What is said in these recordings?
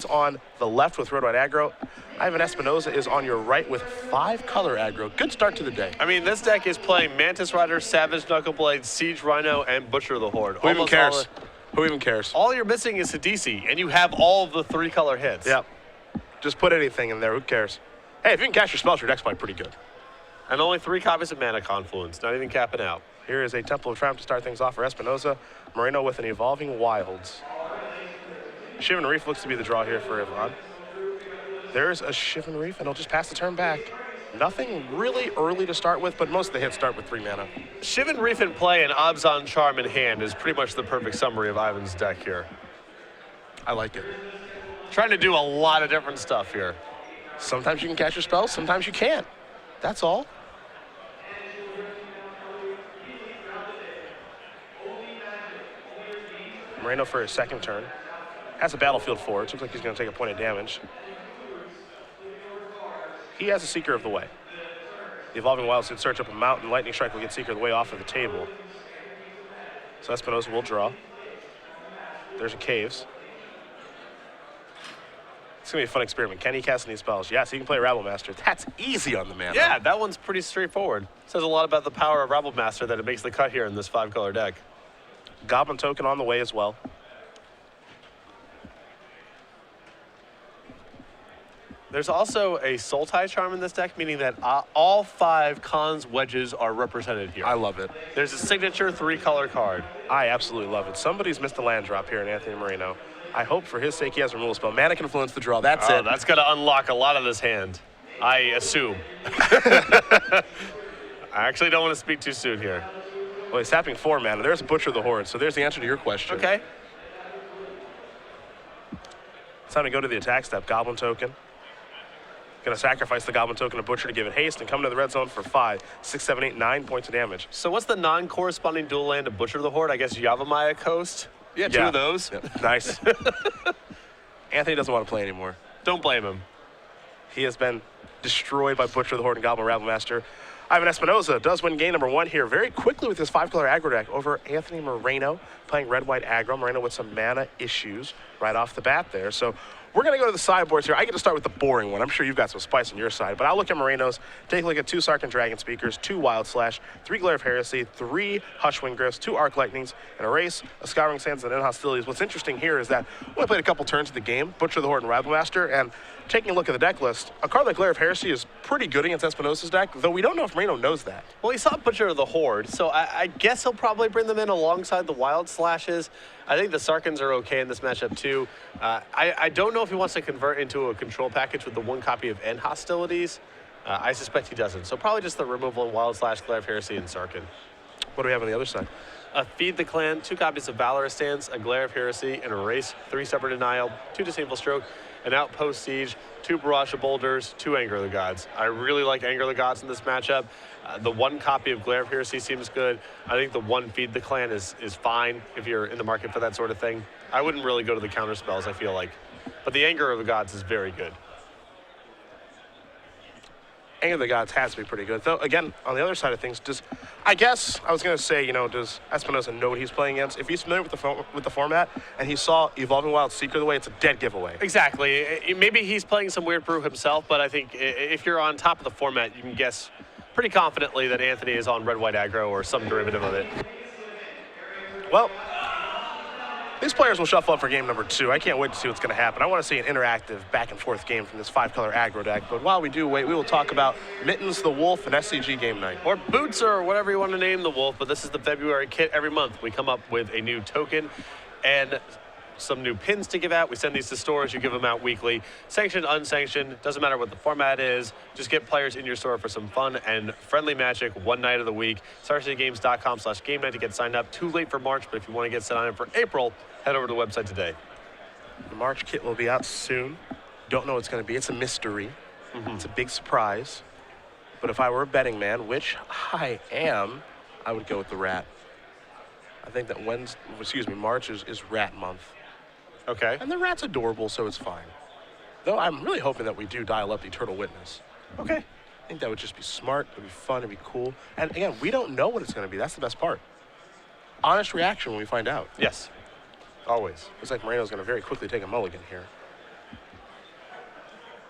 On the left with red white aggro. Ivan Espinosa is on your right with 5 color aggro. Good start to the day. I mean, this deck is playing Mantis Rider, Savage Knuckleblade, Siege Rhino, and Butcher of the Horde. Who even cares? Who even cares? All you're missing is Hadisi, and you have all of the 3 color hits. Yep. Just put anything in there. Who cares? Hey, if you can cast your spells, your deck's probably pretty good. And only 3 copies of Mana Confluence, not even capping out. Here is a Temple of Triumph to start things off for Espinosa. Moreno with an Evolving Wilds. Shivan Reef looks to be the draw here for Ivan. There's a Shivan Reef, and he'll just pass the turn back. Nothing really early to start with, but most of the hits start with 3 mana. Shivan Reef in play and Abzan Charm in hand is pretty much the perfect summary of Ivan's deck here. I like it. Trying to do a lot of different stuff here. Sometimes you can cast your spells, sometimes you can't. That's all. Moreno for his second turn. Has a battlefield forward. Looks like he's going to take a point of damage. He has a Seeker of the Way. The Evolving Wilds can search up a mountain. Lightning Strike will get Seeker of the Way off of the table. So Espinosa will draw. There's a Caves. It's going to be a fun experiment. Can he cast any spells? Yes, he can play Rabble Master. That's easy on the mana. Yeah, that one's pretty straightforward. Says a lot about the power of Rabble Master that it makes the cut here in this 5-color deck. Goblin Token on the way as well. There's also a Soul Tie Charm in this deck, meaning that all 5 Khans wedges are represented here. I love it. There's a signature 3-color card. I absolutely love it. Somebody's missed a land drop here in Anthony Moreno. I hope for his sake he has a removal spell. Mana Confluence the draw. That's it. That's going to unlock a lot of this hand, I assume. I actually don't want to speak too soon here. Well, he's tapping 4 mana. There's a Butcher of the Horde, so there's the answer to your question. Okay. It's time to go to the attack step. Goblin Token. Going to sacrifice the Goblin Token to Butcher to give it haste and come to the red zone for 5, 6, 7, 8, 9 points of damage. So what's the non-corresponding dual land to Butcher of the Horde? I guess Yavimaya Coast? Yeah, 2 of those. Yep. Nice. Anthony doesn't want to play anymore. Don't blame him. He has been destroyed by Butcher of the Horde and Goblin Rabble Master. Ivan Espinosa does win game number 1 here very quickly with his 5-color aggro deck over Anthony Moreno, playing red-white aggro. Moreno with some mana issues right off the bat there. So we're going to go to the sideboards here. I get to start with the boring one. I'm sure you've got some spice on your side, but I'll look at Moreno's, take a look at 2 Sarkhan Dragon Speakers, 2 Wild Slash, 3 Glare of Heresy, 3 Hushwing Griffs, 2 Arc Lightnings, and a Race, a Scouring Sands, and Hostilities. What's interesting here is that when I played a couple turns of the game, Butcher of the Horde and Rabble Master, and taking a look at the deck list, a card like Glare of Heresy is pretty good against Espinosa's deck, though we don't know if Moreno knows that. Well, he saw Butcher of the Horde, so I guess he'll probably bring them in alongside the Wild Slashes. I think the Sarkhans are okay in this matchup too. I don't know if he wants to convert into a control package with the 1 copy of End Hostilities. I suspect he doesn't. So probably just the removal of Wild Slash, Glare of Heresy, and Sarkhan. What do we have on the other side? Feed the Clan, 2 copies of Valorous Stance, a Glare of Heresy, and a Race, 3 Separate Denial, 2 Disdainful Stroke, an Outpost Siege, 2 Barrage of Boulders, 2 Anger of the Gods. I really like Anger of the Gods in this matchup. The 1 copy of Glare of Heresy seems good. I think the 1 Feed the Clan is fine if you're in the market for that sort of thing. I wouldn't really go to the counter spells, I feel like. But the Anger of the Gods is very good. Anger of the Gods has to be pretty good. Though, again, on the other side of things, I guess I was going to say, does Espinosa know what he's playing against? If he's familiar with the format and he saw Evolving Wild Seeker of the Way, it's a dead giveaway. Exactly. Maybe he's playing some weird brew himself, but I think if you're on top of the format, you can guess pretty confidently that Anthony is on red-white aggro or some derivative of it. Well, these players will shuffle up for game number 2. I can't wait to see what's going to happen. I want to see an interactive back-and-forth game from this 5-color aggro deck. But while we do wait, we will talk about Mittens the Wolf and SCG Game Night. Or Boots or whatever you want to name the Wolf, but this is the February kit. Every month we come up with a new token and some new pins to give out. We send these to stores. You give them out weekly. Sanctioned, unsanctioned, doesn't matter what the format is. Just get players in your store for some fun and friendly magic 1 night of the week. StarCityGames.com/game night to get signed up. Too late for March, but if you want to get signed up for April, head over to the website today. The March kit will be out soon. Don't know what it's going to be. It's a mystery. It's a big surprise. But if I were a betting man, which I am, I would go with the rat. I think that March is rat month. Okay. And the rat's adorable, so it's fine. Though I'm really hoping that we do dial up the Turtle Witness. Okay. I think that would just be smart, it would be fun, it would be cool. And again, we don't know what it's going to be. That's the best part. Honest reaction when we find out. Yes. Always. Looks like Moreno's going to very quickly take a mulligan here.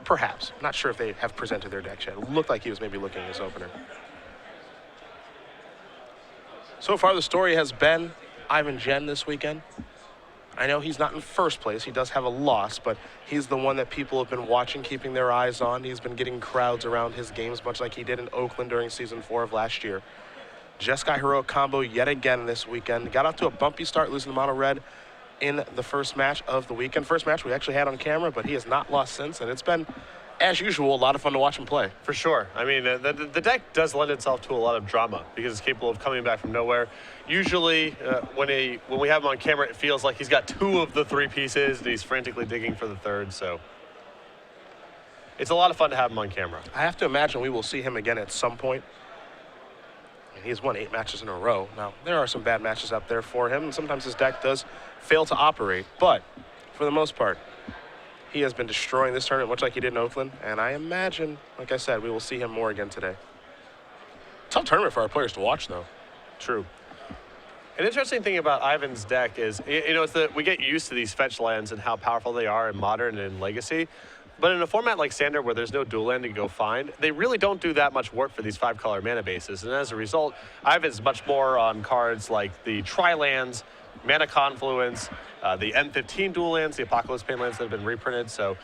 perhaps. Not sure if they have presented their deck yet. It looked like he was maybe looking at his opener. So far, the story has been Ivan Jen this weekend. I know he's not in first place. He does have a loss, but he's the one that people have been watching, keeping their eyes on. He's been getting crowds around his games, much like he did in Oakland during Season 4 of last year. Jeskai heroic combo yet again this weekend. Got off to a bumpy start, losing to Mono Red in the first match of the weekend. First match we actually had on camera, but he has not lost since, and it's been, as usual, a lot of fun to watch him play. For sure. I mean, the deck does lend itself to a lot of drama because it's capable of coming back from nowhere. Usually, when we have him on camera, it feels like he's got 2 of the 3 pieces, and he's frantically digging for the 3rd, so it's a lot of fun to have him on camera. I have to imagine we will see him again at some point. And he's won 8 matches in a row. Now, there are some bad matches up there for him, and sometimes his deck does fail to operate, but for the most part, he has been destroying this tournament, much like he did in Oakland, and I imagine, like I said, we will see him more again today. Tough tournament for our players to watch, though. True. An interesting thing about Ivan's deck is, it's that we get used to these fetch lands and how powerful they are in Modern and in Legacy, but in a format like Standard where there's no dual land to go find, they really don't do that much work for these 5-color mana bases, and as a result, Ivan's much more on cards like the Tri-lands, Mana Confluence, the M15 dual lands, the Apocalypse Pain lands that have been reprinted. So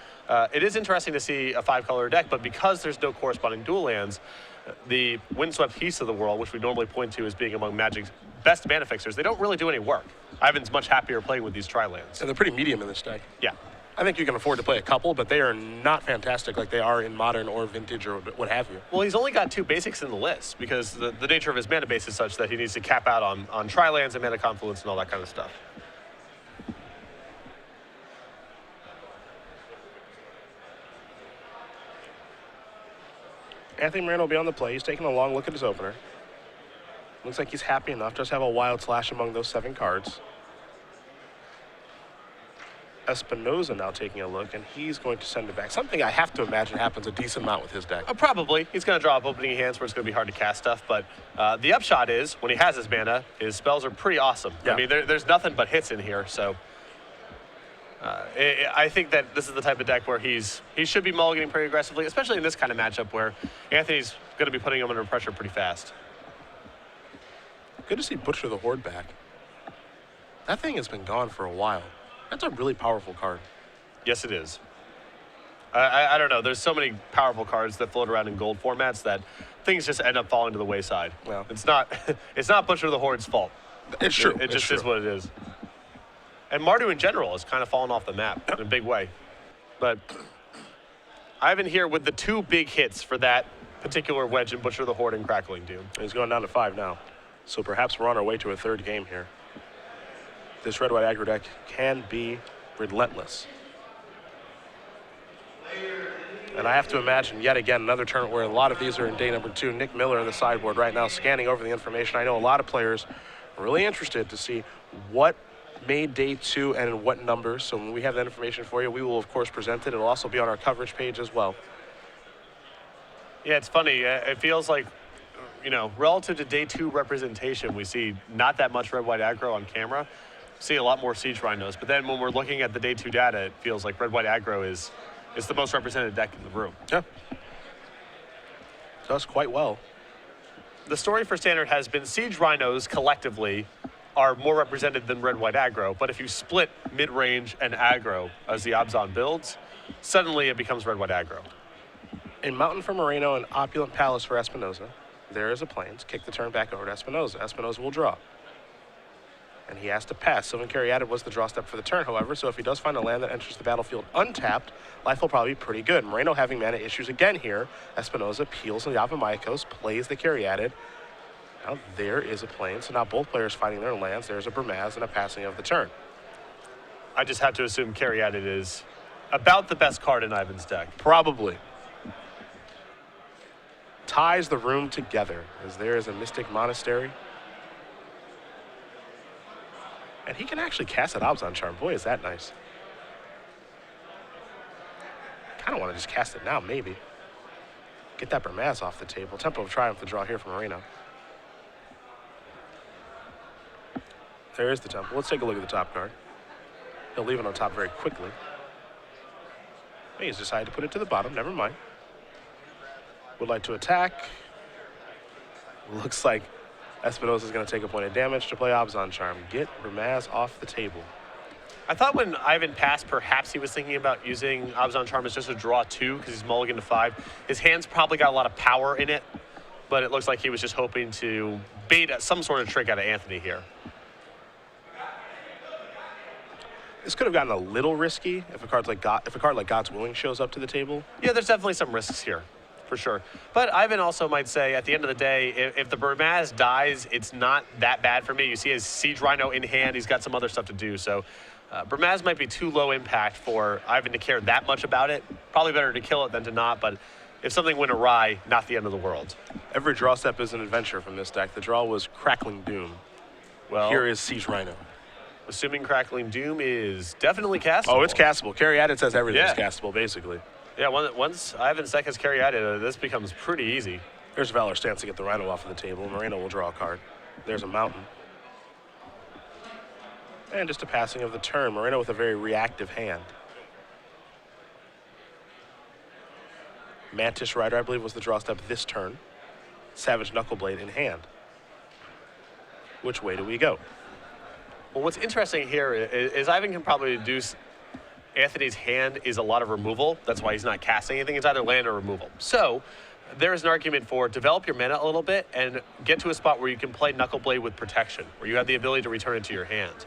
it is interesting to see a 5-color deck, but because there's no corresponding dual lands, the Windswept Heaths of the world, which we normally point to as being among Magic's best mana fixers, they don't really do any work. Ivan's much happier playing with these Tri-lands. And they're pretty medium in this deck. Yeah. I think you can afford to play a couple, but they are not fantastic like they are in Modern or Vintage or what have you. Well, he's only got 2 basics in the list because the nature of his mana base is such that he needs to cap out on Tri-lands and Mana Confluence and all that kind of stuff. Anthony Moreno will be on the play. He's taking a long look at his opener. Looks like he's happy enough. Does have a Wild Slash among those 7 cards. Espinosa now taking a look, and he's going to send it back. Something I have to imagine happens a decent amount with his deck. Probably. He's going to draw up opening hands where it's going to be hard to cast stuff, but the upshot is, when he has his mana, his spells are pretty awesome. Yeah. I mean, there's nothing but hits in here, so I think that this is the type of deck where he should be mulliganing pretty aggressively, especially in this kind of matchup where Anthony's going to be putting him under pressure pretty fast. Good to see Butcher the Horde back. That thing has been gone for a while. That's a really powerful card. Yes, it is. I don't know. There's so many powerful cards that float around in gold formats that things just end up falling to the wayside. Well, it's not Butcher the Horde's fault. It's true. It just is what it is. And Mardu in general has kind of fallen off the map in a big way. But Ivan here with the 2 big hits for that particular wedge in Butcher the Horde and Crackling Doom. He's going down to 5 now. So perhaps we're on our way to a 3rd game here. This red-white aggro deck can be relentless. And I have to imagine, yet again, another tournament where a lot of these are in day number 2. Nick Miller on the sideboard right now scanning over the information. I know a lot of players are really interested to see what made day 2 and in what numbers. So when we have that information for you, we will, of course, present it. It'll also be on our coverage page as well. Yeah, it's funny. It feels like, relative to day 2 representation, we see not that much red-white aggro on camera. See a lot more Siege Rhinos, but then when we're looking at the day 2 data, it feels like red-white aggro is the most represented deck in the room. Yeah. Does quite well. The story for Standard has been Siege Rhinos collectively are more represented than red-white aggro, but if you split mid-range and aggro as the Abzan builds, suddenly it becomes red-white aggro. In Mountain for Moreno and Opulent Palace for Espinosa, there is a Plains. Kick the turn back over to Espinosa. Espinosa will draw. And he has to pass. Sylvan Caryatid was the draw step for the turn, however, so if he does find a land that enters the battlefield untapped, life will probably be pretty good. Moreno having mana issues again here. Espinosa peels on the Yavimaiakos, plays the Caryatid. Now there is a plane, so now both players fighting their lands. There's a Burmaz and a passing of the turn. I just have to assume Caryatid is about the best card in Ivan's deck. Probably. Ties the room together as there is a Mystic Monastery. And he can actually cast that Abzan Charm. Boy, is that nice. Kind of want to just cast it now, maybe. Get that Burmaz off the table. Tempo of Triumph to draw here from Moreno. There is the Temple. Let's take a look at the top card. He'll leave it on top very quickly. He's decided to put it to the bottom. Never mind. Would like to attack. Looks like Espinosa is going to take a point of damage to play Obzon Charm. Get Ramaz off the table. I thought when Ivan passed, perhaps he was thinking about using Obzon Charm as just a draw 2 because he's mulligan to 5. His hand's probably got a lot of power in it, but it looks like he was just hoping to bait some sort of trick out of Anthony here. This could have gotten a little risky if a card like God's Willing shows up to the table. Yeah, there's definitely some risks here, for sure. But Ivan also might say, at the end of the day, if the Burmaz dies, it's not that bad for me. You see his Siege Rhino in hand. He's got some other stuff to do. So Burmaz might be too low impact for Ivan to care that much about it. Probably better to kill it than to not, but if something went awry, not the end of the world. Every draw step is an adventure from this deck. The draw was Crackling Doom. Well, here is Siege Rhino. Assuming Crackling Doom is definitely castable. Oh, it's castable. Caryatid says everything's castable, basically. Yeah, once Ivan's deck has Caryatid, this becomes pretty easy. There's Valor Stance to get the Rhino off of the table. Moreno will draw a card. There's a Mountain. And just a passing of the turn. Moreno with a very reactive hand. Mantis Rider, I believe, was the draw step this turn. Savage Knuckleblade in hand. Which way do we go? Well, what's interesting here is Ivan can probably deduce Anthony's hand is a lot of removal. That's why he's not casting anything. It's either land or removal. So there is an argument for develop your mana a little bit and get to a spot where you can play Knuckleblade with protection, where you have the ability to return it to your hand.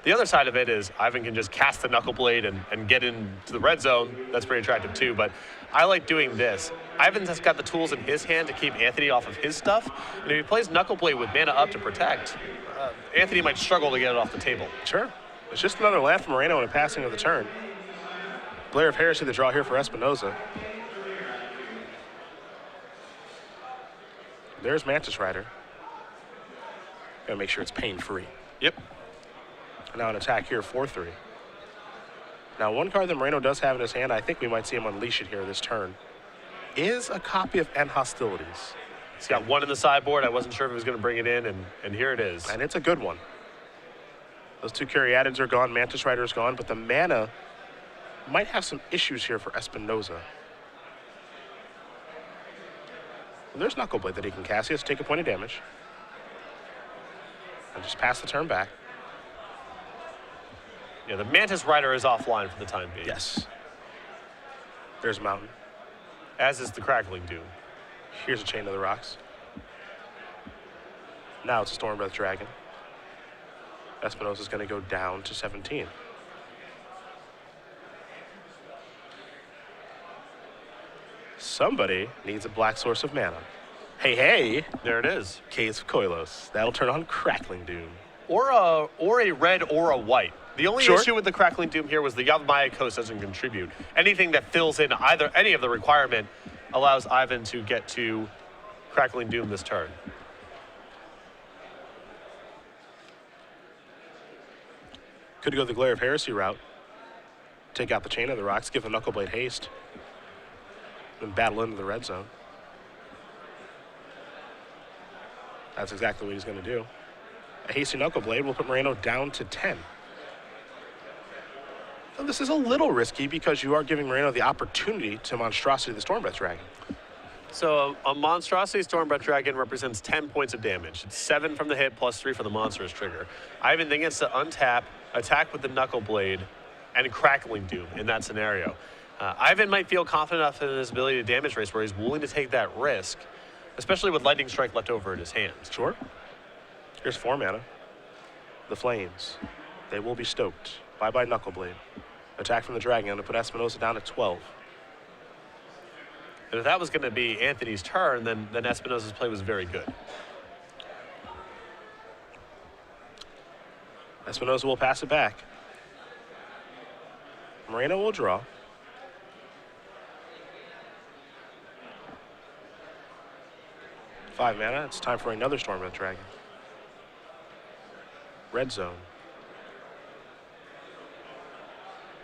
The other side of it is Ivan can just cast the Knuckleblade and get into the red zone. That's pretty attractive too, but I like doing this. Ivan has got the tools in his hand to keep Anthony off of his stuff, and if he plays Knuckleblade with mana up to protect, Anthony might struggle to get it off the table. Sure. It's just another land from Moreno and a passing of the turn. Blair of Heresy, the draw here for Espinosa. There's Mantis Rider. Gotta make sure it's pain-free. Yep. Now an attack here, 4-3. Now one card that Moreno does have in his hand, I think we might see him unleash it here this turn, is a copy of End Hostilities. He's got one in the sideboard. I wasn't sure if he was going to bring it in, and here it is. And it's a good one. Those two Caryatids are gone, Mantis Rider is gone, but the mana might have some issues here for Espinosa. Well, there's Knuckleblade that he can cast. He has to take a point of damage. And just pass the turn back. Yeah, the Mantis Rider is offline for the time being. Yes. There's Mountain. As is the Crackling Doom. Here's a Chain of the Rocks. Now it's a Stormbreath Dragon. Espinosa is going to go down to 17. Somebody needs a black source of mana. Hey, hey! There it is. Caves of Koilos. That'll turn on Crackling Doom. Or a red or a white. The only Sure. issue with the Crackling Doom here was the Yavimaya Coast doesn't contribute. Anything that fills in any of the requirement allows Ivan to get to Crackling Doom this turn. Could go the Glare of Heresy route. Take out the Chain of the Rocks, give the Knuckleblade haste, and battle into the red zone. That's exactly what he's going to do. A hasty Knuckleblade will put Moreno down to 10. So this is a little risky because you are giving Moreno the opportunity to Monstrosity the Stormbreath Dragon. So a Monstrosity Stormbreath Dragon represents 10 points of damage. It's 7 from the hit plus 3 for the monster's trigger. Ivan then gets to untap, attack with the Knuckleblade, and Crackling Doom in that scenario. Ivan might feel confident enough in his ability to damage race where he's willing to take that risk, especially with Lightning Strike left over in his hands. Sure. Here's 4 mana. The Flames. They will be stoked. Bye-bye Knuckleblade. Attack from the Dragon to put Espinosa down at 12. And if that was going to be Anthony's turn, then Espinosa's play was very good. Espinosa will pass it back. Moreno will draw. Five mana. It's time for another Stormbreath Dragon. Red zone.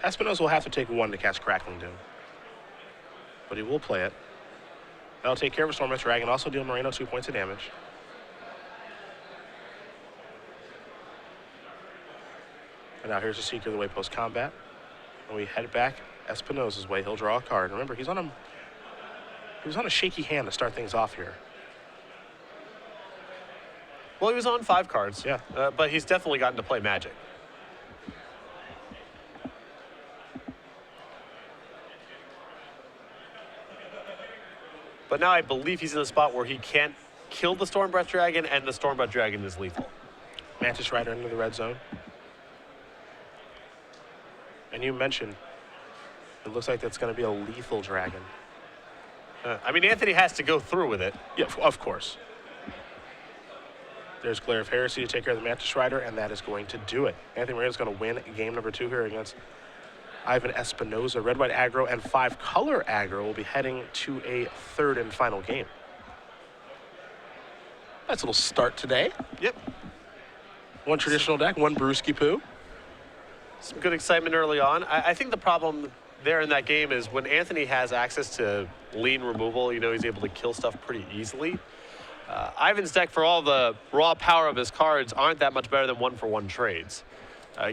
Espinosa will have to take 1 to cast Crackling Doom. But he will play it. That'll take care of a Stormbreath Dragon, also deal Moreno 2 points of damage. And now here's a Seeker of the Way post-combat. And we head back Espinosa's way. He'll draw a card. Remember, he was on a shaky hand to start things off here. Well, he was on 5 cards. Yeah. But he's definitely gotten to play Magic. But now I believe he's in a spot where he can't kill the Stormbreath Dragon, and the Stormbreath Dragon is lethal. Mantis Rider into the red zone. And you mentioned, it looks like that's going to be a lethal dragon. I mean, Anthony has to go through with it. Yeah, of course. There's Glare of Heresy to take care of the Mantis Rider, and that is going to do it. Anthony Moreno is going to win game number 2 here against Ivan Espinosa. Red-white aggro and 5-color aggro will be heading to a 3rd and final game. Nice little start today. Yep. 1 traditional deck, 1 Brewski Poo. Some good excitement early on. I think the problem there in that game is when Anthony has access to lean removal, he's able to kill stuff pretty easily. Ivan's deck, for all the raw power of his cards, aren't that much better than 1-for-1 trades.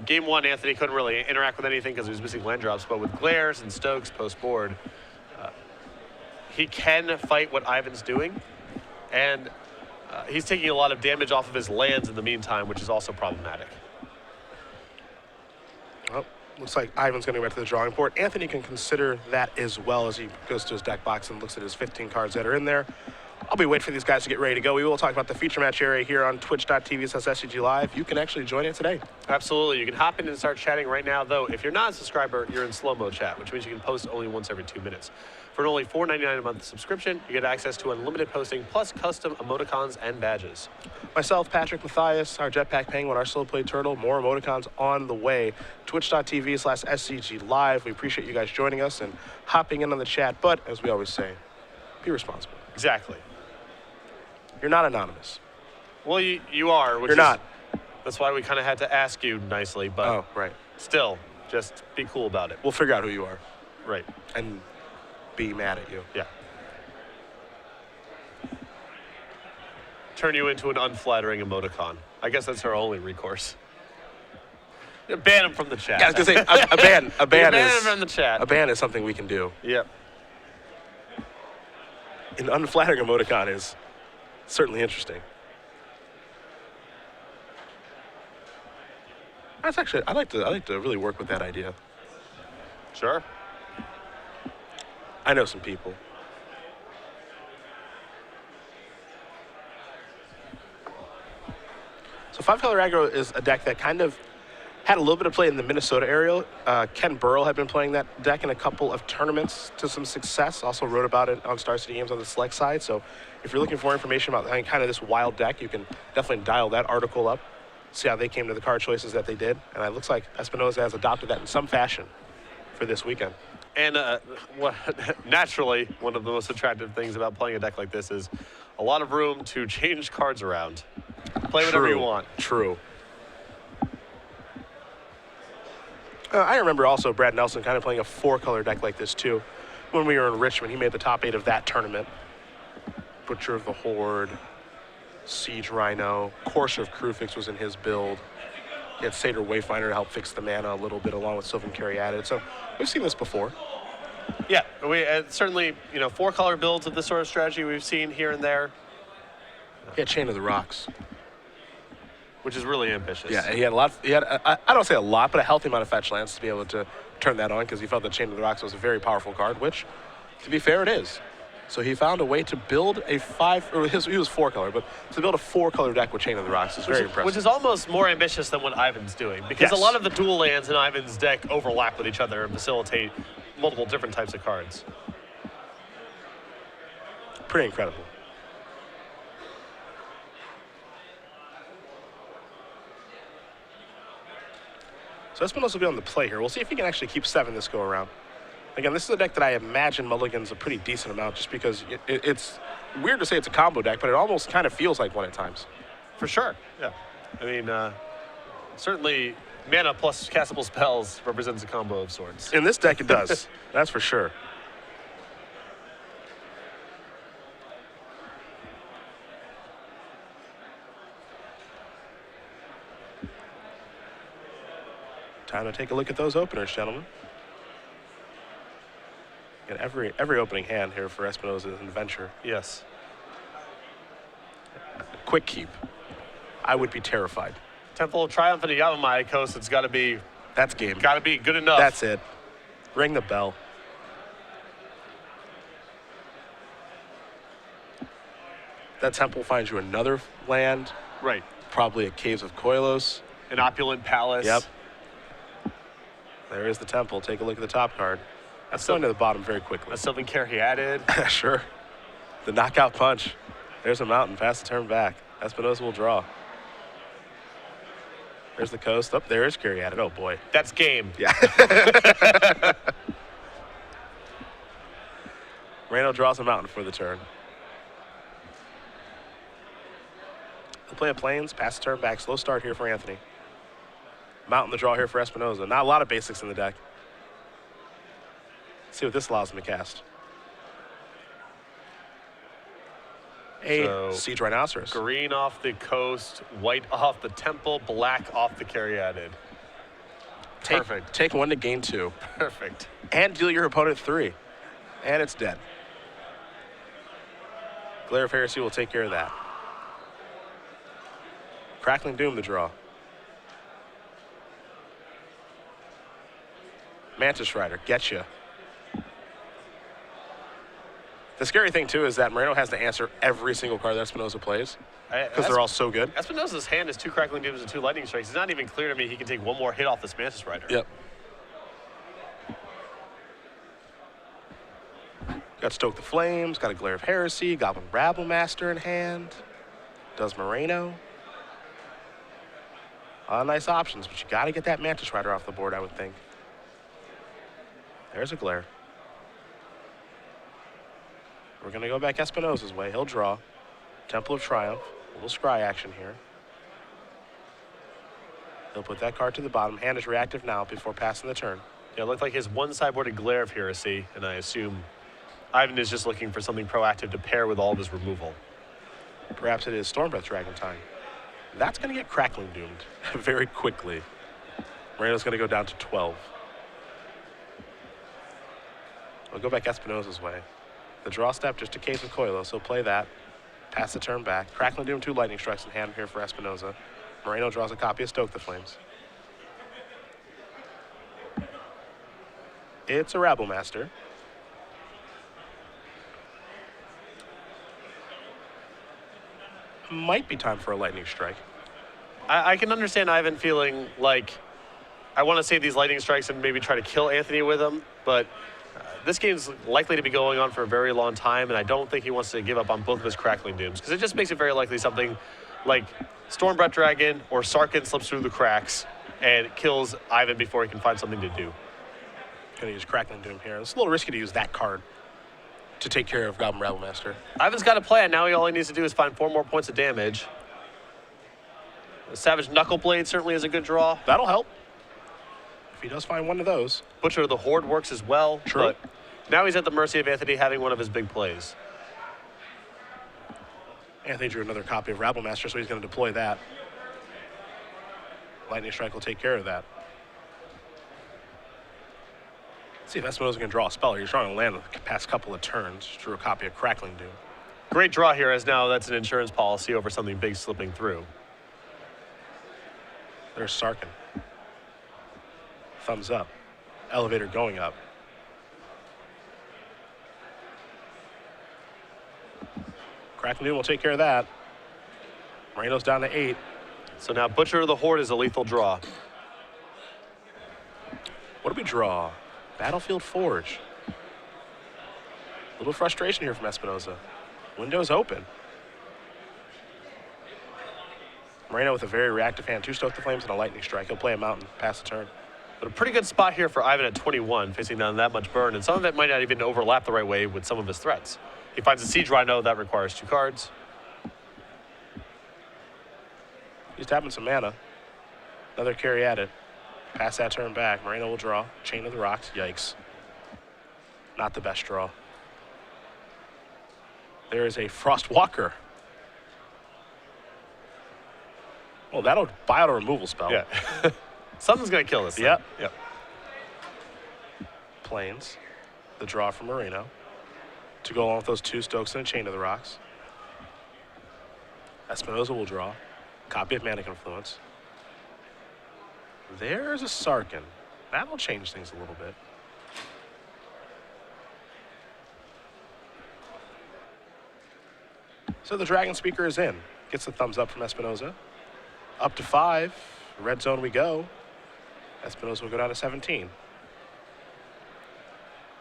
Game 1, Anthony couldn't really interact with anything because he was missing land drops, but with Glares and Stokes post-board, he can fight what Ivan's doing, and he's taking a lot of damage off of his lands in the meantime, which is also problematic. Well, looks like Ivan's going to go back to the drawing board. Anthony can consider that as well as he goes to his deck box and looks at his 15 cards that are in there. I'll be waiting for these guys to get ready to go. We will talk about the feature match area here on twitch.tv/SCG Live. You can actually join it today. Absolutely. You can hop in and start chatting right now, though. If you're not a subscriber, you're in slow-mo chat, which means you can post only once every 2 minutes. For an only $4.99 a month subscription, you get access to unlimited posting, plus custom emoticons and badges. Myself, Patrick, Matthias, our Jetpack Penguin, our Slow Play Turtle, more emoticons on the way. Twitch.tv/SCG Live. We appreciate you guys joining us and hopping in on the chat, but as we always say, be responsible. Exactly. You're not anonymous. Well, you are. You're not. That's why we kind of had to ask you nicely, but Oh, right. still, just be cool about it. We'll figure out who you are Right. and be mad at you. Yeah. Turn you into an unflattering emoticon. I guess that's our only recourse. Ban him from the chat. Yeah, I was gonna say a ban. A ban Ban him is from the chat. a ban is something we can do. Yep. An unflattering emoticon is certainly interesting. That's actually I like to really work with that idea. Sure. I know some people. So 5-color aggro is a deck that kind of had a little bit of play in the Minnesota area. Ken Burrell had been playing that deck in a couple of tournaments to some success. Also wrote about it on Star City Games on the select side. So if you're looking for information about kind of this wild deck, you can definitely dial that article up, see how they came to the card choices that they did. And it looks like Espinosa has adopted that in some fashion for this weekend. And naturally, one of the most attractive things about playing a deck like this is a lot of room to change cards around. Play whatever you want. True. I remember also Brad Nelson kind of playing a 4-color deck like this too. When we were in Richmond, he made the top 8 of that tournament. Butcher of the Horde, Siege Rhino, Courser of Crewfix was in his build. He had Satyr Wayfinder to help fix the mana a little bit along with Sylvan Carry added. So we've seen this before. Yeah, we certainly, 4-color builds of this sort of strategy we've seen here and there. He had Chain of the Rocks. Which is really ambitious. Yeah, he had a lot. He had I don't say a lot, but a healthy amount of fetch lands to be able to turn that on because he felt that Chain of the Rocks was a very powerful card, which, to be fair, it is. So he found a way to build a 5, or he was 4-color, but to build a 4-color deck with Chain of the Rocks is very impressive. Which is almost more ambitious than what Ivan's doing, because Yes. a lot of the dual lands in Ivan's deck overlap with each other and facilitate multiple different types of cards. Pretty incredible. So Espinosa will be on the play here. We'll see if he can actually keep 7 this go around. Again, this is a deck that I imagine mulligans a pretty decent amount just because it's weird to say it's a combo deck, but it almost kind of feels like one at times. For sure, yeah. I mean, certainly mana plus castable spells represents a combo of sorts. In this deck, it does. That's for sure. Time to take a look at those openers, gentlemen. And every opening hand here for Espinosa is an adventure. Yes. Quick keep. I would be terrified. Temple of Triumph and a Yavimaya Coast. It's got to be That's game. good enough. That's it. Ring the bell. That Temple finds you another land, right. probably a Caves of Koilos. An opulent palace. Yep. There is the Temple. Take a look at the top card. That's going to the bottom very quickly. A Sylvan Caryatid. Sure. The knockout punch. There's a mountain. Pass the turn back. Espinosa will draw. There's the coast. Up there is Caryatid. Oh, boy. That's game. Yeah. Moreno draws a mountain for the turn. He'll play a Plains, pass the turn back. Slow start here for Anthony. Mountain the draw here for Espinosa. Not a lot of basics in the deck. Let's see what this allows him to cast. A Siege Rhinoceros. Green off the coast, white off the Temple, black off the Caryatid. Perfect. Take one to gain 2. Perfect. And deal your opponent 3. And it's dead. Glare of Heresy will take care of that. Crackling Doom the draw. Mantis Rider, getcha. The scary thing, too, is that Moreno has to answer every single card that Espinosa plays because they're all so good. Espinosa's hand is 2 Crackling Dooms and 2 Lightning Strikes. It's not even clear to me he can take one more hit off this Mantis Rider. Yep. Got Stoke the Flames, got a Glare of Heresy, Goblin Rabble Master in hand. Does Moreno. Nice options, but you got to get that Mantis Rider off the board, I would think. There's a Glare. We're going to go back Espinosa's way. He'll draw. Temple of Triumph. A little scry action here. He'll put that card to the bottom. Hand is reactive now before passing the turn. Yeah, it looked like his one-sideboarded Glare of Heresy, and I assume Ivan is just looking for something proactive to pair with all of his removal. Perhaps it is Stormbreath Dragon time. That's going to get Crackling Doomed very quickly. Moreno's going to go down to 12. We'll go back Espinosa's way. The draw step, just a Case of Koilos, so play that. Pass the turn back. Crackling Doom, 2 Lightning Strikes in hand here for Espinosa. Moreno draws a copy of Stoke the Flames. It's a Rabble Master. Might be time for a Lightning Strike. I can understand Ivan feeling like, I want to save these Lightning Strikes and maybe try to kill Anthony with them, but this game's likely to be going on for a very long time, and I don't think he wants to give up on both of his Crackling Dooms, because it just makes it very likely something like Stormbreath Dragon or Sarkhan slips through the cracks and kills Ivan before he can find something to do. Gonna use Crackling Doom here. It's a little risky to use that card to take care of Goblin Rabble Master. Ivan's got a plan. Now all he needs to do is find 4 more points of damage. The Savage Knuckleblade certainly is a good draw. That'll help. If he does find one of those. Butcher of the Horde works as well. True. But now he's at the mercy of Anthony having one of his big plays. Anthony drew another copy of Rabble Master, so he's going to deploy that. Lightning Strike will take care of that. Let's see if Espinosa can draw a spell. He's trying to land the past couple of turns. Drew a copy of Crackling Doom. Great draw here, as now that's an insurance policy over something big slipping through. There's Sarkhan. Thumbs up. Elevator going up. Crackling Doom will take care of that. Moreno's down to 8. So now Butcher of the Horde is a lethal draw. What do we draw? Battlefield Forge. A little frustration here from Espinosa. Window's open. Moreno with a very reactive hand. 2 Stoke the Flames and a Lightning Strike. He'll play a Mountain, pass the turn. But a pretty good spot here for Ivan at 21, facing down that much burn, and some of it might not even overlap the right way with some of his threats. He finds a Siege Rhino, that requires 2 cards. He's tapping some mana. Another Caryatid. Pass that turn back. Moreno will draw. Chain of the Rocks. Yikes. Not the best draw. There is a Frostwalker. Well, that'll buy out a removal spell. Yeah. Something's going to kill this thing. Yep. Yep. Plains. The draw from Moreno to go along with those 2 Stokes and a Chain of the Rocks. Espinosa will draw. Copy of Manic Influence. There's a Sarkin. That'll change things a little bit. So the Dragon Speaker is in. Gets the thumbs up from Espinosa. Up to 5. Red zone we go. Espinosa will go down to 17.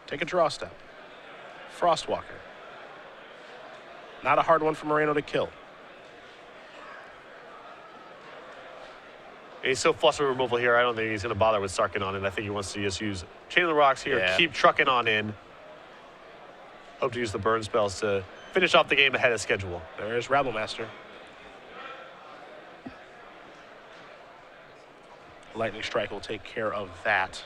Take a draw step. Frostwalker. Not a hard one for Moreno to kill. He's so flush with removal here, I don't think he's going to bother with Sarkin on it. I think he wants to just use Chain of the Rocks here, keep trucking on in. Hope to use the burn spells to finish off the game ahead of schedule. There's Rabble Master. Lightning Strike will take care of that.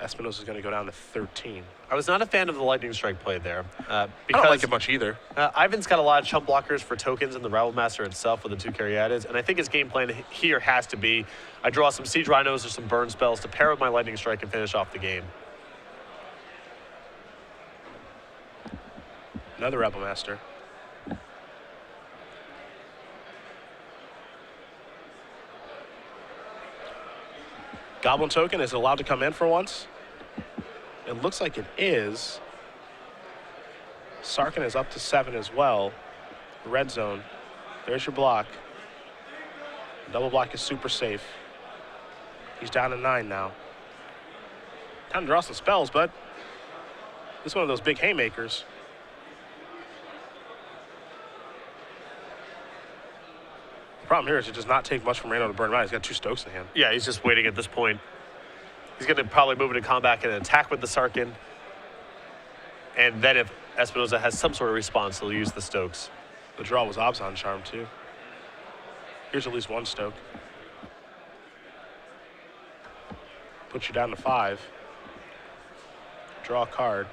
Espinosa is going to go down to 13. I was not a fan of the Lightning Strike play there. Because I don't like it much either. Ivan's got a lot of chump blockers for tokens in the Rabble Master itself with the 2 Caryatids, and I think his game plan here has to be, I draw some Siege Rhinos or some burn spells to pair with my Lightning Strike and finish off the game. Another Rebel Master. Goblin token is allowed to come in for once. It looks like it is. Sarkin is up to 7 as well. Red zone. There's your block. Double block is super safe. He's down to 9 now. Time to draw some spells, but this is one of those big haymakers. The problem here is it does not take much from Moreno to burn him out. He's got 2 Stokes in hand. Yeah, he's just waiting at this point. He's going to probably move into combat and attack with the Sarkin. And then if Espinosa has some sort of response, he'll use the Stokes. The draw was Obzon Charm, too. Here's at least 1 Stoke. Puts you down to 5. Draw a card.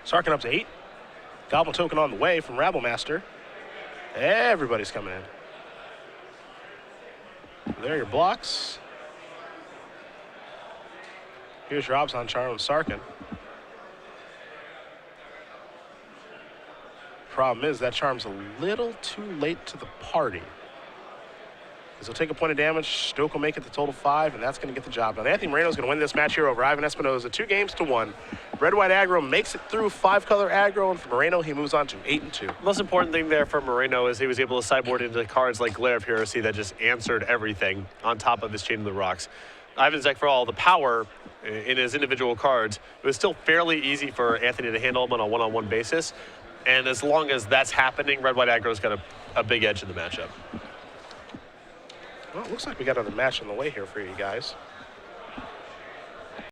Sarkin up to 8. Goblin token on the way from Rabble Master. Everybody's coming in. There are your blocks. Here's your Obzon Charm with Sarkin. Problem is that charm's a little too late to the party. Because he'll take a point of damage, Stoke will make it to total 5, and that's going to get the job done. Anthony Moreno's going to win this match here over Ivan Espinosa, 2-1. Red-white aggro makes it through 5-color aggro, and for Moreno, he moves on to 8-2. Most important thing there for Moreno is he was able to sideboard into cards like Glare of Heresy that just answered everything on top of his Chain of the Rocks. Ivan's deck, for all the power in his individual cards, it was still fairly easy for Anthony to handle him on a one-on-one basis. And as long as that's happening, red-white aggro's got a big edge in the matchup. Well, it looks like we got another match on the way here for you guys.